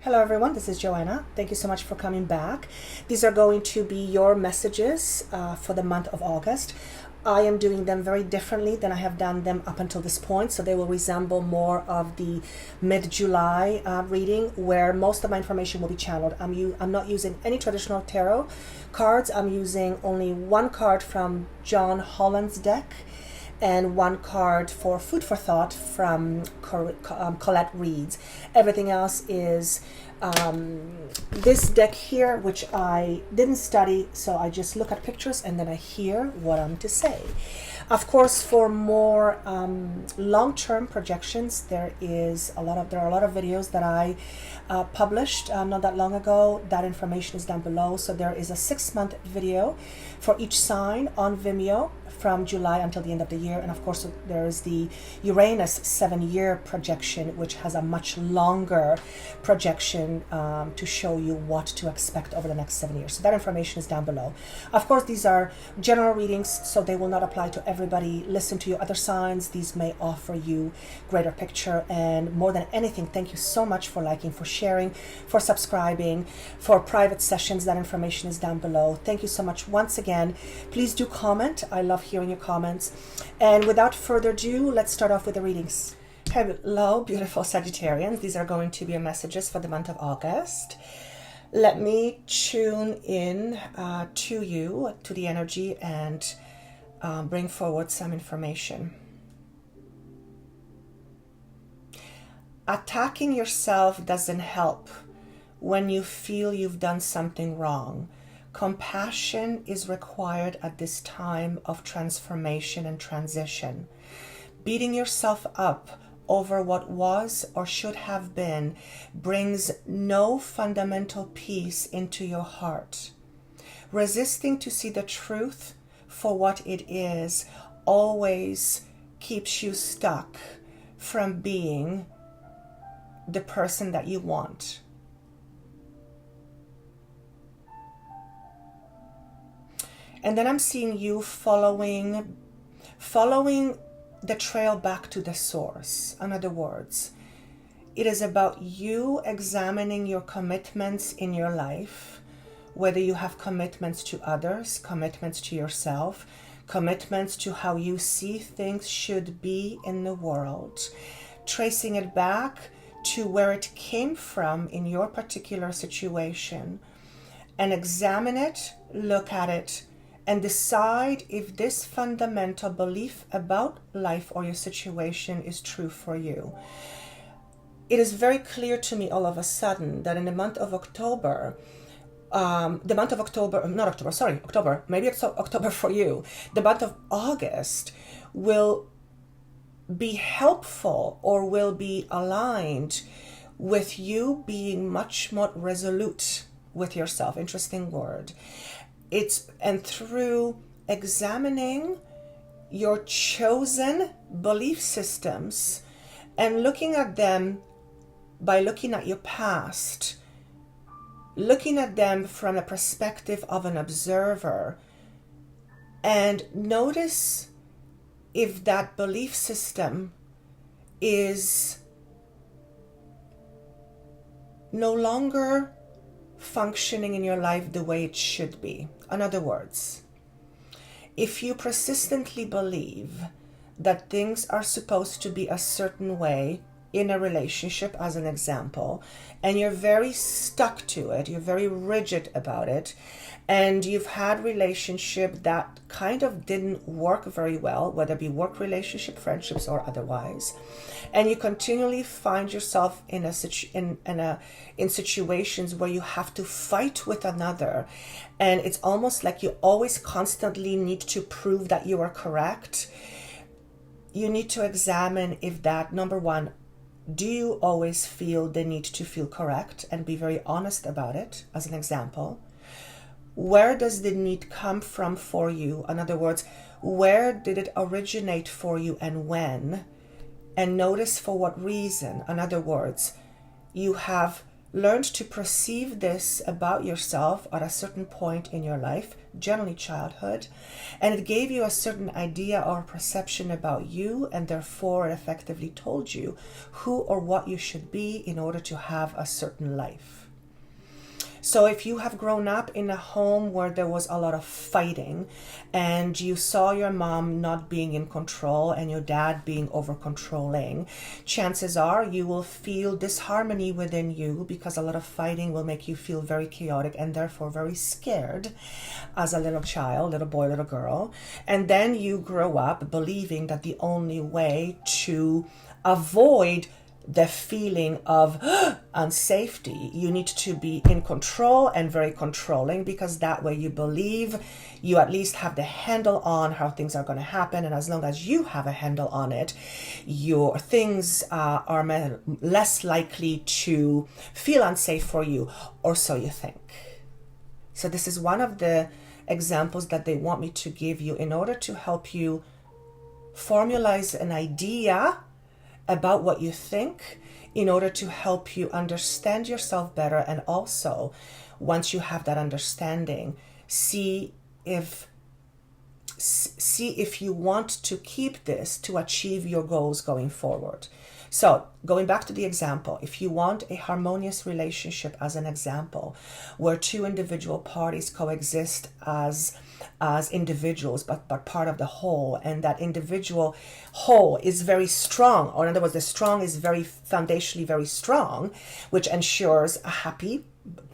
Hello everyone, this is Joanna. Thank you so much for coming back. These are going to be your messages for the month of August. I am doing them very differently than I have done them up until this point, so they will resemble more of the mid-July reading, where most of my information will be channeled. I'm not using any traditional tarot cards. I'm using only one card from John Holland's deck and one card for food for thought from Colette Reed's. Everything else is this deck here, which I didn't study, so I just look at pictures and then I hear what I'm to say. Of course, for more long-term projections, there are a lot of videos that I published not that long ago. That information is down below. So there is a 6-month video for each sign on Vimeo from July until the end of the year, and of course there is the Uranus 7-year projection, which has a much longer projection to show you what to expect over the next 7 years. So that information is down below. Of course, these are general readings, so they will not apply to everybody. Listen to your other signs. These may offer you greater picture, and more than anything, thank you so much for liking, for sharing, for subscribing, for private sessions. That information is down below. Thank you so much once again. Please do comment. I love hearing your comments. And without further ado, let's start off with the readings. Hello, beautiful Sagittarians. These are going to be your messages for the month of August. Let me tune in to you, to the energy, and bring forward some information. Attacking yourself doesn't help when you feel you've done something wrong. Compassion is required at this time of transformation and transition. Beating yourself up over what was or should have been brings no fundamental peace into your heart. Resisting to see the truth for what it is always keeps you stuck from being the person that you want. And then I'm seeing you following the trail back to the source. In other words, it is about you examining your commitments in your life, whether you have commitments to others, commitments to yourself, commitments to how you see things should be in the world, tracing it back to where it came from in your particular situation, and examine it, look at it, and decide if this fundamental belief about life or your situation is true for you. It is very clear to me all of a sudden that in the month of October, October, maybe it's October for you, the month of August will be helpful or will be aligned with you being much more resolute with yourself. Interesting word. And through examining your chosen belief systems and looking at them by looking at your past, looking at them from the perspective of an observer, and notice if that belief system is no longer functioning in your life the way it should be. In other words, if you persistently believe that things are supposed to be a certain way in a relationship, as an example, and you're very stuck to it, you're very rigid about it, and you've had relationship that kind of didn't work very well, whether it be work relationship, friendships, or otherwise, and you continually find yourself in situations where you have to fight with another, and it's almost like you always constantly need to prove that you are correct. You need to examine if that, number one, do you always feel the need to feel correct, and be very honest about it, as an example. Where does the need come from for you? In other words, where did it originate for you and when? And notice for what reason. In other words, you have learned to perceive this about yourself at a certain point in your life, generally childhood, and it gave you a certain idea or perception about you, and therefore it effectively told you who or what you should be in order to have a certain life. So if you have grown up in a home where there was a lot of fighting and you saw your mom not being in control and your dad being over controlling, chances are you will feel disharmony within you, because a lot of fighting will make you feel very chaotic and therefore very scared as a little child, little boy, little girl. And then you grow up believing that the only way to avoid the feeling of unsafety, you need to be in control and very controlling, because that way you believe you at least have the handle on how things are going to happen, and as long as you have a handle on it, your things are less likely to feel unsafe for you, or so you think. So this is one of the examples that they want me to give you in order to help you formalize an idea about what you think, in order to help you understand yourself better, and also, once you have that understanding, see if you want to keep this to achieve your goals going forward. So going back to the example, if you want a harmonious relationship as an example, where two individual parties coexist as individuals, but part of the whole, and that individual whole is very strong, or in other words, the strong is very foundationally very strong, which ensures a happy,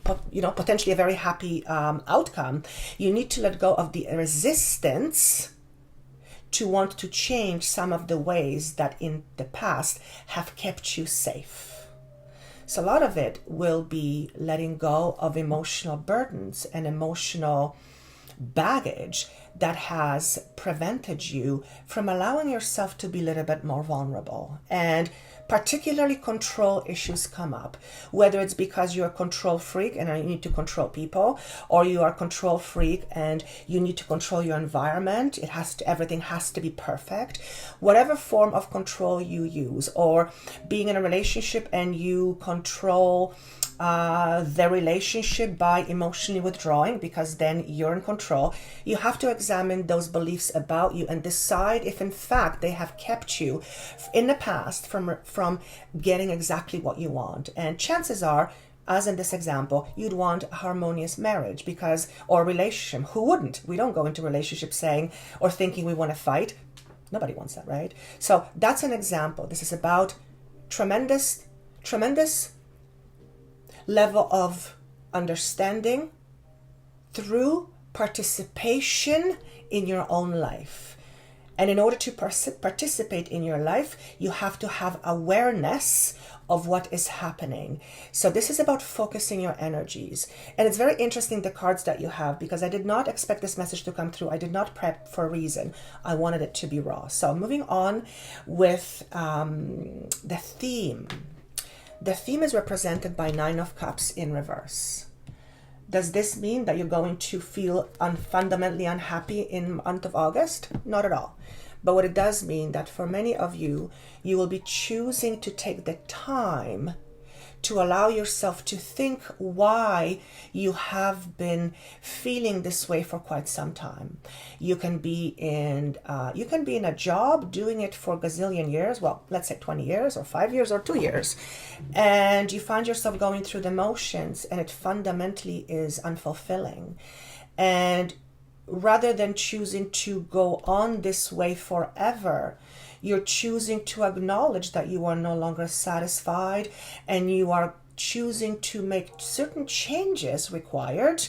potentially a very happy outcome, you need to let go of the resistance to want to change some of the ways that in the past have kept you safe. So a lot of it will be letting go of emotional burdens and emotional baggage that has prevented you from allowing yourself to be a little bit more vulnerable. And particularly control issues come up, whether it's because you're a control freak and you need to control people, or you are a control freak and you need to control your environment. Everything has to be perfect. Whatever form of control you use, or being in a relationship and you control the relationship by emotionally withdrawing, because then you're in control. You have to examine those beliefs about you and decide if in fact they have kept you in the past from getting exactly what you want. And chances are, as in this example, you'd want a harmonious marriage or relationship. Who wouldn't? We don't go into relationships saying or thinking we want to fight. Nobody wants that, right? So that's an example. This is about tremendous level of understanding through participation in your own life. And in order to participate in your life, you have to have awareness of what is happening. So this is about focusing your energies. And it's very interesting, the cards that you have, because I did not expect this message to come through. I did not prep for a reason. I wanted it to be raw. So moving on with the theme. The theme is represented by 9 of Cups in reverse. Does this mean that you're going to feel fundamentally unhappy in the month of August? Not at all. But what it does mean that for many of you, you will be choosing to take the time to allow yourself to think why you have been feeling this way for quite some time. You can be in a job doing it for a gazillion years, well, let's say 20 years or 5 years or 2 years, and you find yourself going through the motions, and it fundamentally is unfulfilling. And rather than choosing to go on this way forever, you're choosing to acknowledge that you are no longer satisfied, and you are choosing to make certain changes required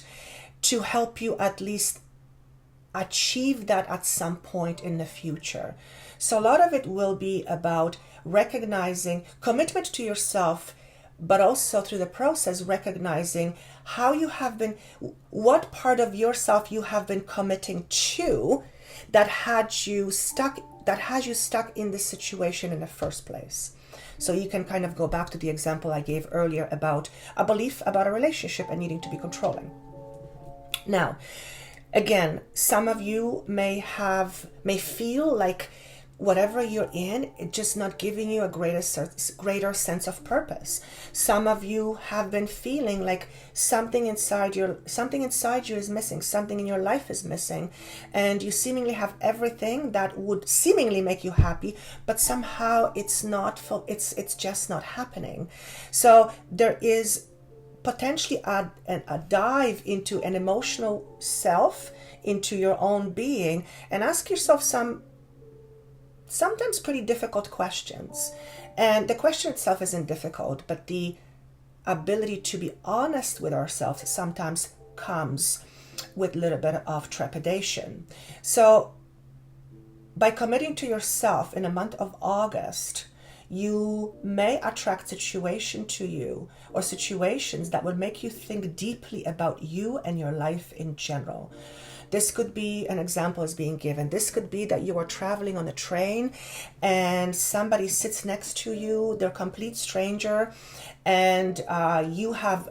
to help you at least achieve that at some point in the future. So a lot of it will be about recognizing commitment to yourself, but also through the process recognizing how you have been, what part of yourself you have been committing to that has you stuck in this situation in the first place. So you can kind of go back to the example I gave earlier about a belief about a relationship and needing to be controlling. Now, again, some of you may feel like whatever you're in, it's just not giving you a greater sense of purpose. Some of you have been feeling like something inside you is missing, something in your life is missing, and you seemingly have everything that would seemingly make you happy, but somehow it's just not happening. So there is potentially a dive into an emotional self, into your own being, and ask yourself sometimes pretty difficult questions. And the question itself isn't difficult, but the ability to be honest with ourselves sometimes comes with a little bit of trepidation. So by committing to yourself in the month of August, you may attract situations that will make you think deeply about you and your life in general. This could be, an example is being given, this could be that you are traveling on a train and somebody sits next to you, they're a complete stranger, and you have,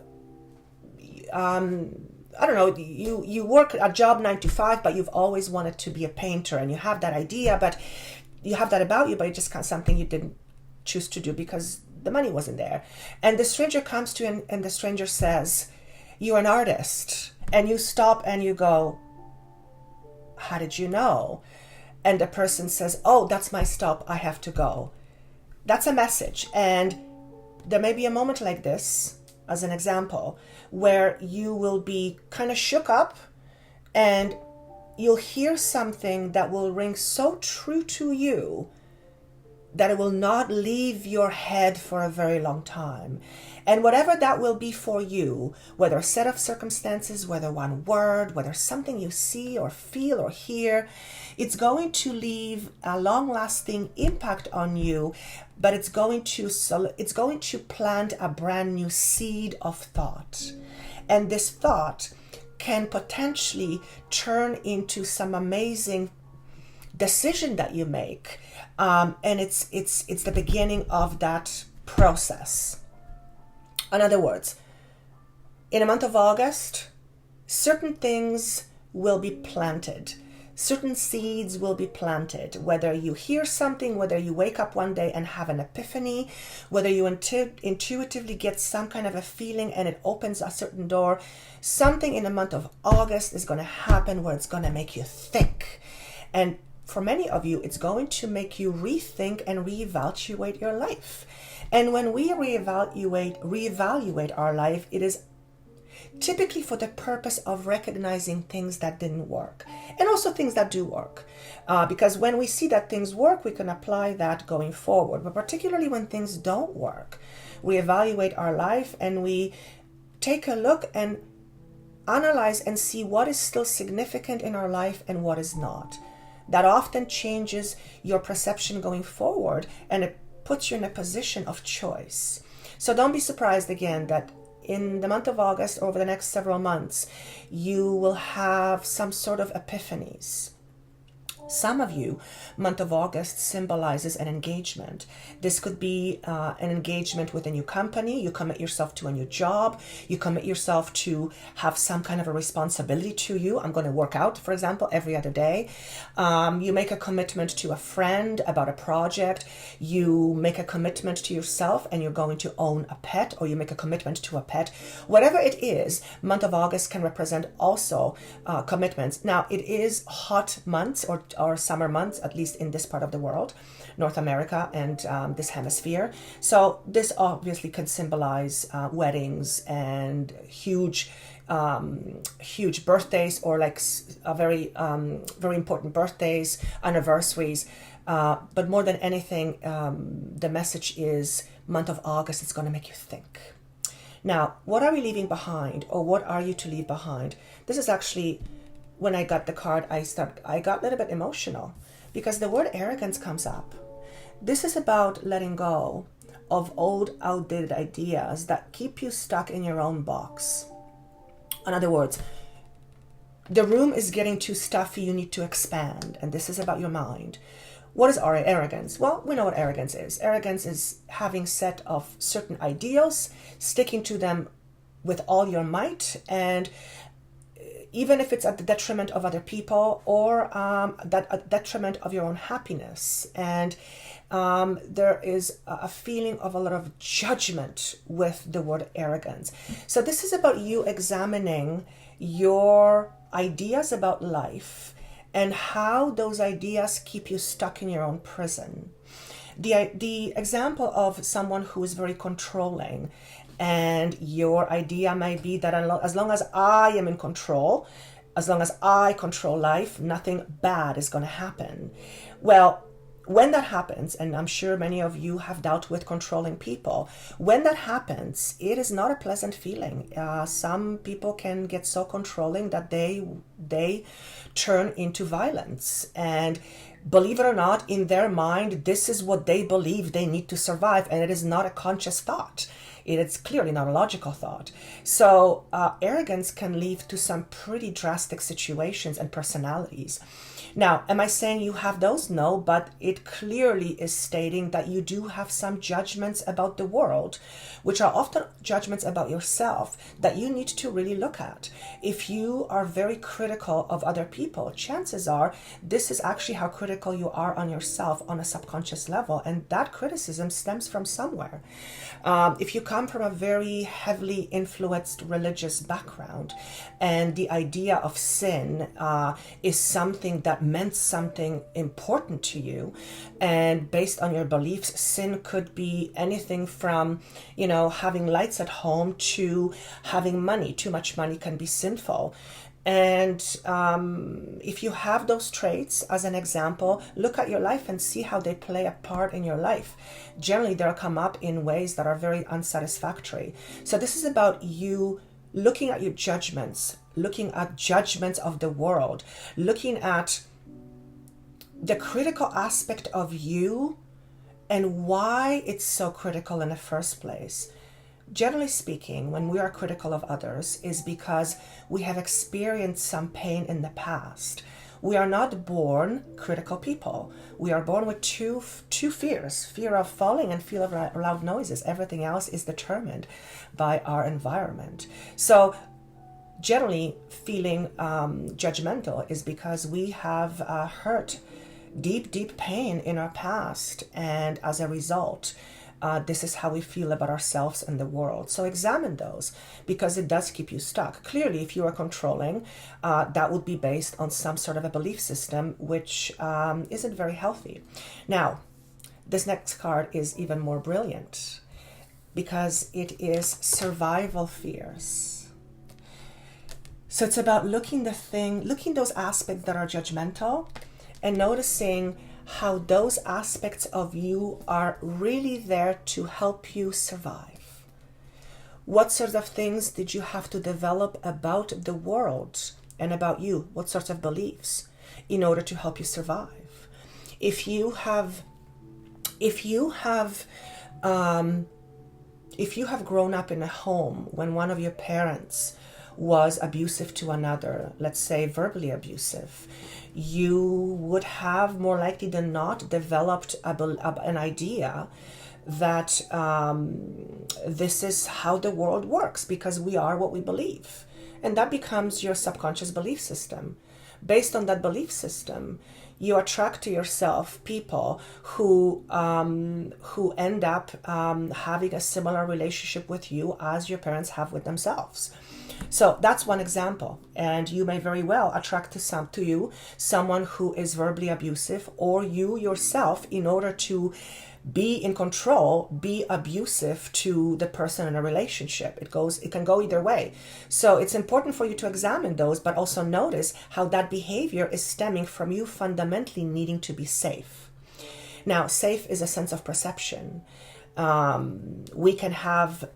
you work a job 9 to 5, but you've always wanted to be a painter, and you have that idea, but you have that about you, but it's just kind of something you didn't choose to do because the money wasn't there. And the stranger comes to you and the stranger says, "You're an artist." And you stop and you go, "How did you know?" And the person says, "Oh, that's my stop. I have to go." That's a message. And there may be a moment like this, as an example, where you will be kind of shook up and you'll hear something that will ring so true to you that it will not leave your head for a very long time. And whatever that will be for you, whether a set of circumstances, whether one word, whether something you see or feel or hear, it's going to leave a long-lasting impact on you, but it's going to plant a brand new seed of thought. And this thought can potentially turn into some amazing decision that you make. And it's the beginning of that process. In other words, in the month of August, certain things will be planted. Certain seeds will be planted. Whether you hear something, whether you wake up one day and have an epiphany, whether you intuitively get some kind of a feeling and it opens a certain door, something in the month of August is going to happen where it's going to make you think. And for many of you, it's going to make you rethink and reevaluate your life. And when we reevaluate our life, it is typically for the purpose of recognizing things that didn't work and also things that do work. Because when we see that things work, we can apply that going forward. But particularly when things don't work, we evaluate our life and we take a look and analyze and see what is still significant in our life and what is not. That often changes your perception going forward, and it puts you in a position of choice. So don't be surprised again that in the month of August, over the next several months, you will have some sort of epiphanies. Some of you, month of August symbolizes an engagement. This could be an engagement with a new company. You commit yourself to a new job. You commit yourself to have some kind of a responsibility to you. I'm going to work out, for example, every other day. You make a commitment to a friend about a project. You make a commitment to yourself and you're going to own a pet, or you make a commitment to a pet. Whatever it is, month of August can represent also commitments. Now, it is hot months or summer months, at least in this part of the world, North America and this hemisphere. So this obviously can symbolize weddings and huge birthdays, or like very important birthdays, anniversaries. But more than anything, the message is month of August, it's going to make you think. Now, what are we leaving behind, or what are you to leave behind? This is actually, when I got the card, I got a little bit emotional because the word arrogance comes up. This is about letting go of old, outdated ideas that keep you stuck in your own box. In other words, the room is getting too stuffy, you need to expand, and this is about your mind. What is arrogance? Well, we know what arrogance is. Arrogance is having set of certain ideals, sticking to them with all your might, and even if it's at the detriment of other people or that at detriment of your own happiness. And there is a feeling of a lot of judgment with the word arrogance. So this is about you examining your ideas about life and how those ideas keep you stuck in your own prison. The example of someone who is very controlling, and your idea may be that as long as I am in control, as long as I control life, nothing bad is going to happen. Well, when that happens, and I'm sure many of you have dealt with controlling people, when that happens, it is not a pleasant feeling. Some people can get so controlling that they turn into violence. And believe it or not, in their mind, this is what they believe they need to survive, and it is not a conscious thought. It's clearly not a logical thought. So arrogance can lead to some pretty drastic situations and personalities. Now, am I saying you have those? No, but it clearly is stating that you do have some judgments about the world, which are often judgments about yourself that you need to really look at. If you are very critical of other people, chances are this is actually how critical you are on yourself on a subconscious level, and that criticism stems from somewhere. If you come from a very heavily influenced religious background and the idea of sin is something that meant something important to you, and based on your beliefs, sin could be anything from, having lights at home to having money. Too much money can be sinful. And if you have those traits, as an example, look at your life and see how they play a part in your life. Generally, they'll come up in ways that are very unsatisfactory. So this is about you looking at your judgments, looking at judgments of the world, looking at the critical aspect of you and why it's so critical in the first place. Generally speaking, when we are critical of others is because we have experienced some pain in the past. We are not born critical people. We are born with two fears, fear of falling and fear of loud noises. Everything else is determined by our environment. So generally feeling judgmental is because we have hurt deep pain in our past, and as a result, this is how we feel about ourselves and the world. So examine those, because it does keep you stuck. Clearly, if you are controlling, that would be based on some sort of a belief system, which isn't very healthy. Now, this next card is even more brilliant, because it is survival fears. So it's about looking those aspects that are judgmental and noticing how those aspects of you are really there to help you survive. What sorts of things did you have to develop about the world and about you? What sorts of beliefs in order to help you survive? If you have grown up in a home when one of your parents was abusive to another, let's say verbally abusive, you would have more likely than not developed an idea that this is how the world works, because we are what we believe. And that becomes your subconscious belief system. Based on that belief system, you attract to yourself people who end up having a similar relationship with you as your parents have with themselves. So that's one example, and you may very well attract to you someone who is verbally abusive, or you yourself, in order to be in control, be abusive to the person in a relationship. It can go either way. So it's important for you to examine those, but also notice how that behavior is stemming from you fundamentally needing to be safe. Now, safe is a sense of perception. We can have,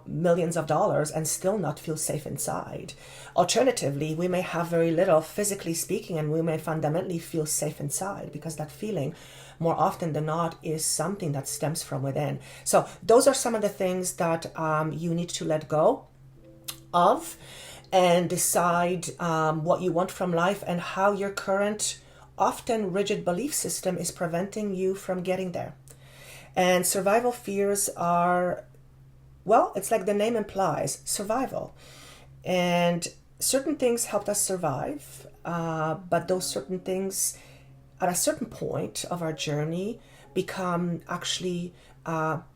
millions of dollars and still not feel safe inside. Alternatively, we may have very little physically speaking, and we may fundamentally feel safe inside, because that feeling, more often than not, is something that stems from within. So those are some of the things that you need to let go of and decide what you want from life and how your current, often rigid belief system is preventing you from getting there. And survival fears are, well, it's like the name implies, survival. And certain things helped us survive, but those certain things at a certain point of our journey become actually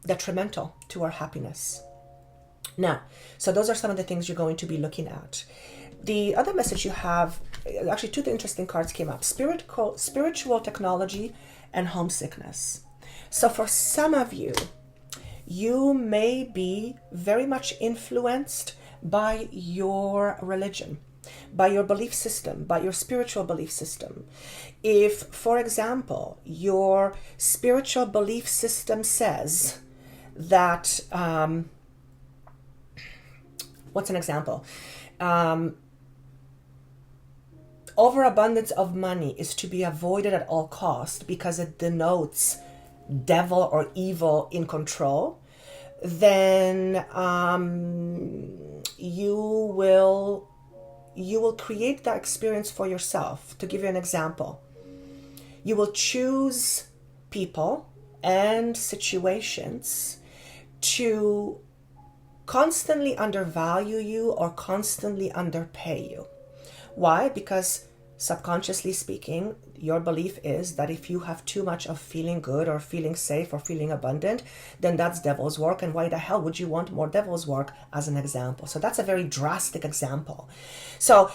detrimental to our happiness. Now, so those are some of the things you're going to be looking at. The other message you have, actually two interesting cards came up: spiritual technology and homesickness. So for some of you, you may be very much influenced by your religion, by your belief system, by your spiritual belief system. If, for example, your spiritual belief system says that, what's an example? Overabundance of money is to be avoided at all costs because it denotes devil or evil in control, then you will create that experience for yourself. To give you an example, you will choose people and situations to constantly undervalue you or constantly underpay you. Why? Because subconsciously speaking, your belief is that if you have too much of feeling good or feeling safe or feeling abundant, then that's devil's work. And why the hell would you want more devil's work, as an example? So that's a very drastic example. So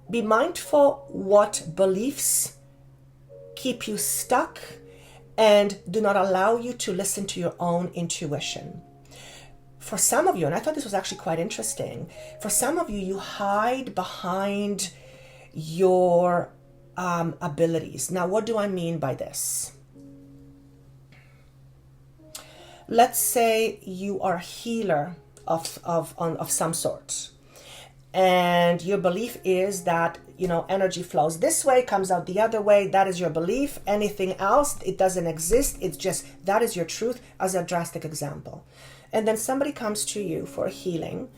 be mindful what beliefs keep you stuck and do not allow you to listen to your own intuition. For some of you, and I thought this was actually quite interesting, for some of you, you hide behind your abilities. Now, what do I mean by this? Let's say you are a healer of some sort, and your belief is that, you know, energy flows this way, comes out the other way. That is your belief. Anything else, it doesn't exist. It's just, that is your truth, as a drastic example. And then somebody comes to you for healing,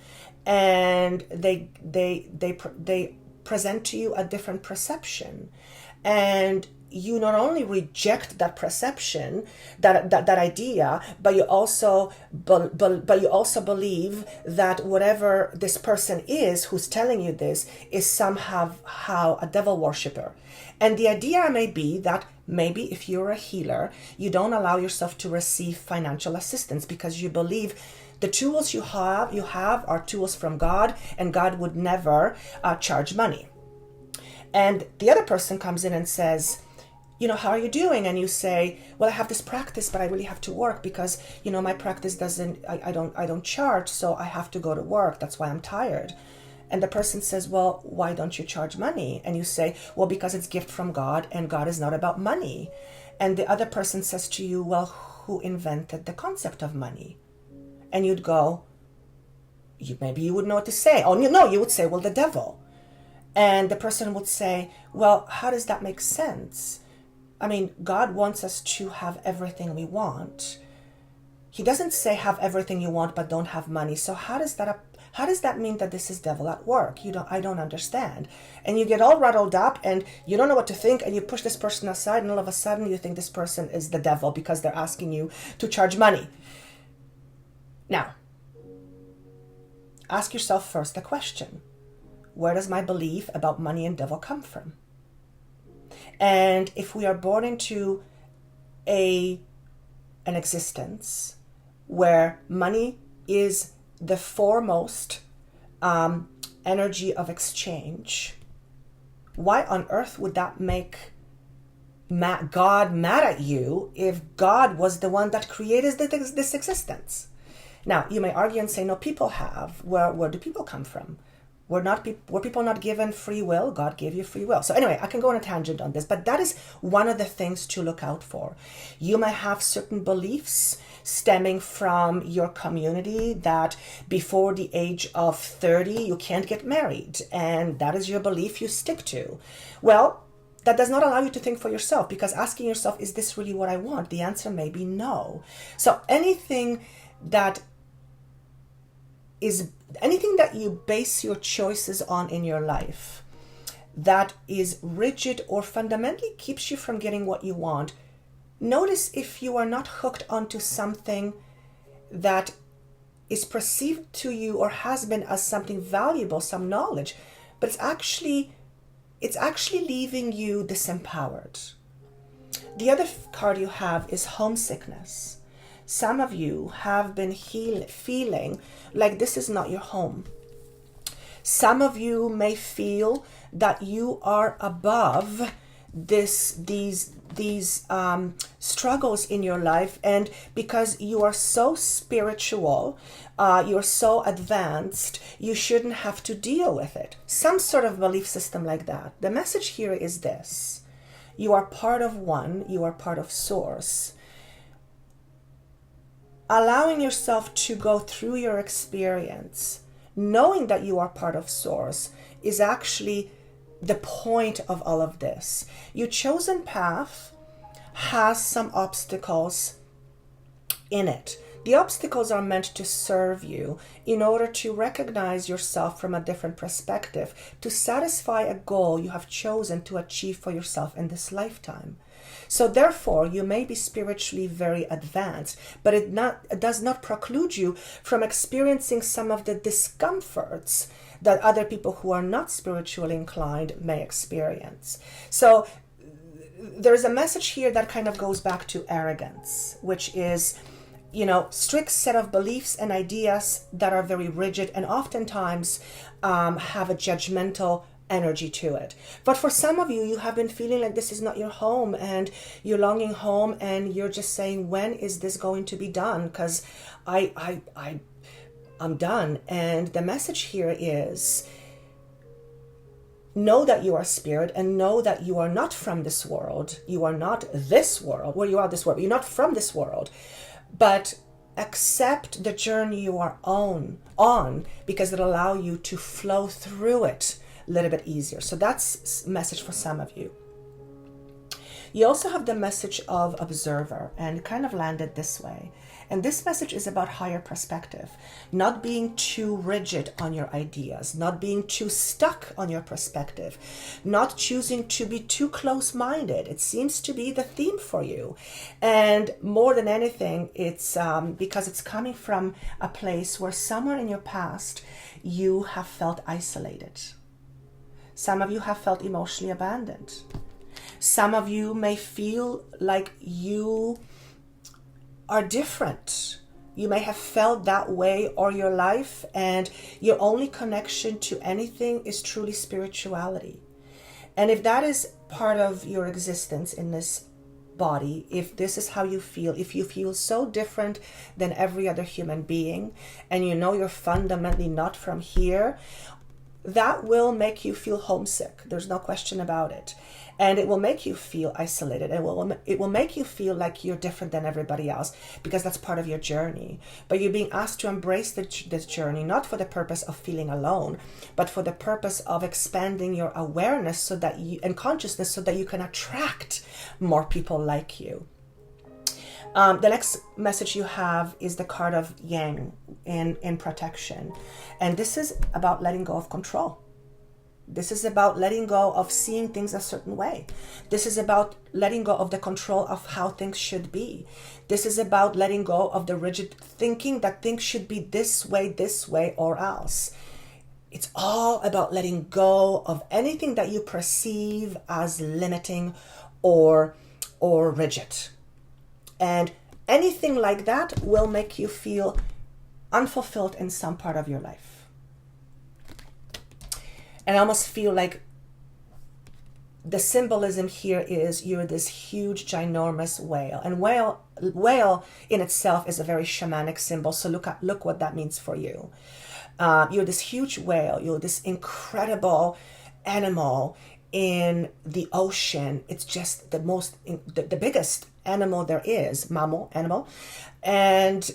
and they present to you a different perception, and you not only reject that perception, that idea, but you also believe that whatever this person is who's telling you this is somehow a devil worshipper. And the idea may be that maybe if you're a healer, you don't allow yourself to receive financial assistance because you believe the tools you have are tools from God, and God would never charge money. And the other person comes in and says, you know, how are you doing? And you say, well, I have this practice, but I really have to work because, you know, my practice doesn't, I don't charge, so I have to go to work. That's why I'm tired. And the person says, well, why don't you charge money? And you say, well, because it's gift from God, and God is not about money. And the other person says to you, well, who invented the concept of money? And you'd go, maybe you would know what to say. Oh, no, you would say, well, the devil. And the person would say, well, how does that make sense? I mean, God wants us to have everything we want. He doesn't say have everything you want, but don't have money. So how does that mean that this is devil at work? I don't understand. And you get all rattled up and you don't know what to think, and you push this person aside, and all of a sudden you think this person is the devil because they're asking you to charge money. Now, ask yourself first the question: where does my belief about money and devil come from? And if we are born into an existence where money is the foremost energy of exchange, why on earth would that make God mad at you if God was the one that created this existence? Now, you may argue and say, no, people have. Where do people come from? Were people not given free will? God gave you free will. So anyway, I can go on a tangent on this, but that is one of the things to look out for. You may have certain beliefs stemming from your community that before the age of 30, you can't get married, and that is your belief you stick to. Well, that does not allow you to think for yourself, because asking yourself, is this really what I want? The answer may be no. So anything that you base your choices on in your life that is rigid or fundamentally keeps you from getting what you want, notice if you are not hooked onto something that is perceived to you or has been as something valuable, some knowledge. but it's actually leaving you disempowered. The other card you have is homesickness. Some of you have been feeling like this is not your home. Some of you may feel that you are above these struggles in your life, and because you are so spiritual, you're so advanced, you shouldn't have to deal with it. Some sort of belief system like that. The message here is this: you are part of one, you are part of source. Allowing yourself to go through your experience, knowing that you are part of source, is actually the point of all of this. Your chosen path has some obstacles in it. The obstacles are meant to serve you in order to recognize yourself from a different perspective, to satisfy a goal you have chosen to achieve for yourself in this lifetime. So therefore, you may be spiritually very advanced, but it does not preclude you from experiencing some of the discomforts that other people who are not spiritually inclined may experience. So there's a message here that kind of goes back to arrogance, which is, strict set of beliefs and ideas that are very rigid and oftentimes have a judgmental energy to it. But for some of you, you have been feeling like this is not your home, and you're longing home, and you're just saying, when is this going to be done? Because I'm done. And the message here is, know that you are spirit, and know that you are not from this world. You are not this world. Well, you are this world, but you're not from this world. But accept the journey you are on, because it'll allow you to flow through it a little bit easier. So that's a message for some of you. You also have the message of observer, and kind of landed this way. And this message is about higher perspective, not being too rigid on your ideas, not being too stuck on your perspective, not choosing to be too close-minded. It seems to be the theme for you. And more than anything, it's because it's coming from a place where somewhere in your past, you have felt isolated. Some of you have felt emotionally abandoned. Some of you may feel like you are different. You may have felt that way all your life, and your only connection to anything is truly spirituality. And if that is part of your existence in this body, if this is how you feel, if you feel so different than every other human being, and you're fundamentally not from here, that will make you feel homesick. There's no question about it. And it will make you feel isolated. And it will make you feel like you're different than everybody else, because that's part of your journey. But you're being asked to embrace this journey, not for the purpose of feeling alone, but for the purpose of expanding your awareness and consciousness so that you can attract more people like you. The next message you have is the card of Yang in protection. And this is about letting go of control. This is about letting go of seeing things a certain way. This is about letting go of the control of how things should be. This is about letting go of the rigid thinking that things should be this way, or else. It's all about letting go of anything that you perceive as limiting or rigid. And anything like that will make you feel unfulfilled in some part of your life. And I almost feel like the symbolism here is you're this huge, ginormous whale. And whale in itself is a very shamanic symbol. So look what that means for you. You're this huge whale. You're this incredible animal in the ocean. It's just the biggest animal there is, animal, and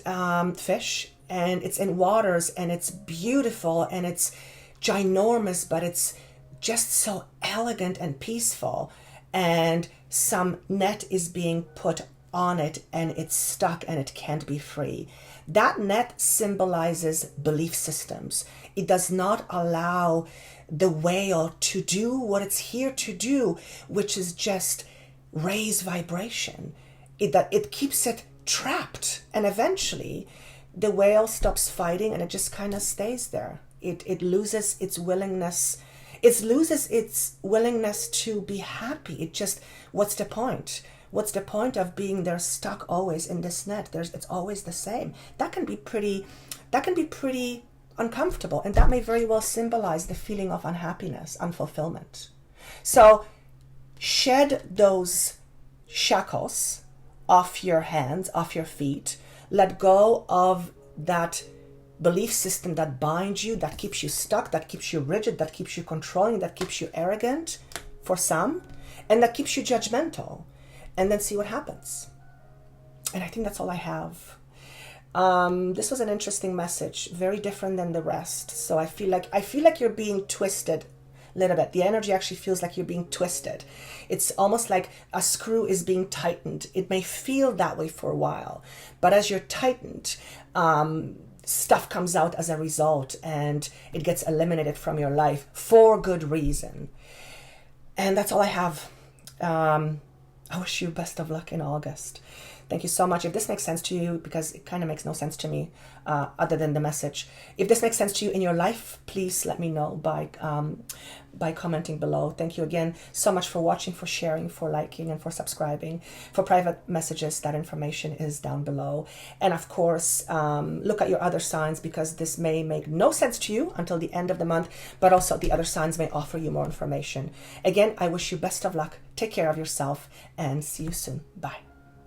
fish. And it's in waters, and it's beautiful, and it's ginormous, but it's just so elegant and peaceful. And some net is being put on it, and it's stuck, and it can't be free. That net symbolizes belief systems. It does not allow the whale to do what it's here to do, which is just raise vibration. It keeps it trapped, and eventually the whale stops fighting, and it just kind of stays there. It loses its willingness, It loses its willingness to be happy. It just, what's the point? What's the point of being there stuck always in this net? It's always the same. That can be pretty uncomfortable, and that may very well symbolize the feeling of unhappiness, unfulfillment. So shed those shackles off your hands, off your feet. Let go of that belief system that binds you, that keeps you stuck, that keeps you rigid, that keeps you controlling, that keeps you arrogant for some, and that keeps you judgmental. And then see what happens. And I think that's all I have. This was an interesting message, very different than the rest. So I feel like you're being twisted a little bit. The energy actually feels like you're being twisted. It's almost like a screw is being tightened. It may feel that way for a while, but as you're tightened, stuff comes out as a result, and it gets eliminated from your life for good reason. And that's all I have. I wish you best of luck in August. Thank you so much. If this makes sense to you, because it kind of makes no sense to me other than the message. If this makes sense to you in your life, please let me know by commenting below. Thank you again so much for watching, for sharing, for liking, and for subscribing. For private messages, that information is down below. And of course, look at your other signs, because this may make no sense to you until the end of the month, but also the other signs may offer you more information. Again, I wish you best of luck. Take care of yourself, and see you soon. Bye.